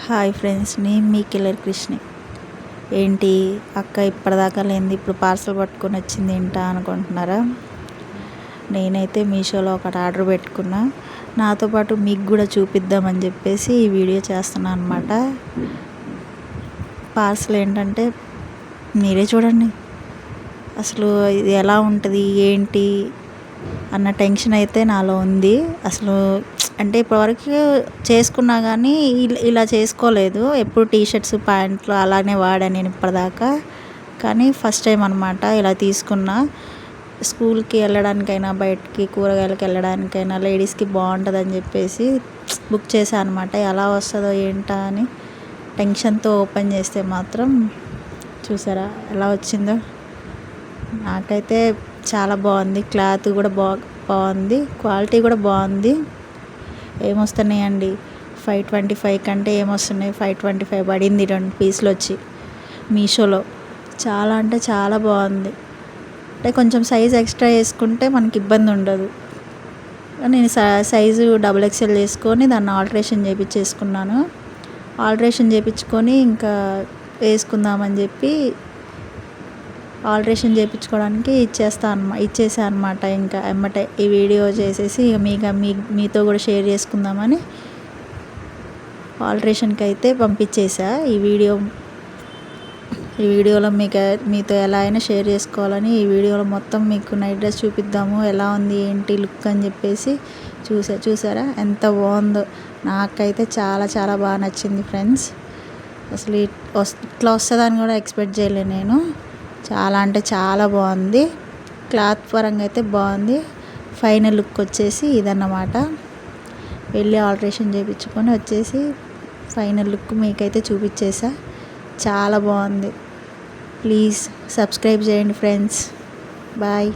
Hi friends, నేను మీ killer Krishna. ఏంటి అక్క ఇప్పటిదాకా లేనిది ఇప్పుడు పార్సల్ పట్టుకొని వచ్చింది ఏంటా అనుకుంటున్నారా? నేనైతే మీషోలో ఒకటి ఆర్డర్ పెట్టుకున్నా. నాతో పాటు మీకు కూడా చూపిద్దామని చెప్పేసి ఈ వీడియో చేస్తున్నాను అనమాట. పార్సల్ ఏంటంటే మీరే చూడండి. అసలు ఇది ఎలా ఉంటుంది ఏంటి అన్న టెన్షన్ అయితే నాలో ఉంది. అసలు అంటే ఇప్పటివరకు చేసుకున్నా కానీ ఇలా చేసుకోలేదు. ఎప్పుడు టీషర్ట్స్ ప్యాంట్లు అలానే వాడాను నేను ఇప్పటిదాకా. కానీ ఫస్ట్ టైం అనమాట ఇలా తీసుకున్నా. స్కూల్కి వెళ్ళడానికైనా బయటికి కూరగాయలకు వెళ్ళడానికైనా లేడీస్కి బాగుంటుందని చెప్పేసి బుక్ చేశాను అనమాట. ఎలా వస్తుందో ఏంటా అని టెన్షన్తో ఓపెన్ చేస్తే మాత్రం చూసారా ఎలా వచ్చిందో. నాకైతే చాలా బాగుంది. క్లాత్ కూడా బాగుంది, క్వాలిటీ కూడా బాగుంది. ఏమొస్తున్నాయండి 525 కంటే ఏమొస్తున్నాయి, 525 పడింది 2 పీసులు వచ్చి మీషోలో. చాలా అంటే చాలా బాగుంది. అంటే కొంచెం సైజ్ ఎక్స్ట్రా వేసుకుంటే మనకి ఇబ్బంది ఉండదు. నేను సైజు XXL చేసుకొని దాన్ని ఆల్టరేషన్ చేయించేసుకున్నాను. ఆల్టరేషన్ చేయించుకొని ఇంకా వేసుకుందామని చెప్పి ఆల్టరేషన్ చేయించుకోవడానికి ఇచ్చేసా అనమాట. ఇంకా ఎమ్మటే ఈ వీడియో చేసేసి మీతో కూడా షేర్ చేసుకుందామని ఆల్టరేషన్కి అయితే పంపించేసా. ఈ వీడియోలో మీతో ఎలా అయినా షేర్ చేసుకోవాలని ఈ వీడియోలో మొత్తం మీకు నైట్ డ్రెస్ చూపిద్దాము, ఎలా ఉంది ఏంటి లుక్ అని చెప్పేసి చూసారా ఎంత బాగుందో. నాకైతే చాలా చాలా బాగా నచ్చింది ఫ్రెండ్స్. అసలు ఇట్లా వస్తుందని కూడా ఎక్స్పెక్ట్ చేయలేదు నేను. చాలా అంటే చాలా బాగుంది. క్లాత్ పరంగా అయితే బాగుంది. ఫైనల్ లుక్ వచ్చేసి ఇదన్నమాట. వెళ్ళి ఆల్టరేషన్ చేయించుకొని వచ్చేసి ఫైనల్ లుక్ మీకైతే చూపించేసా. చాలా బాగుంది. ప్లీజ్ సబ్స్క్రైబ్ చేయండి ఫ్రెండ్స్. బాయ్.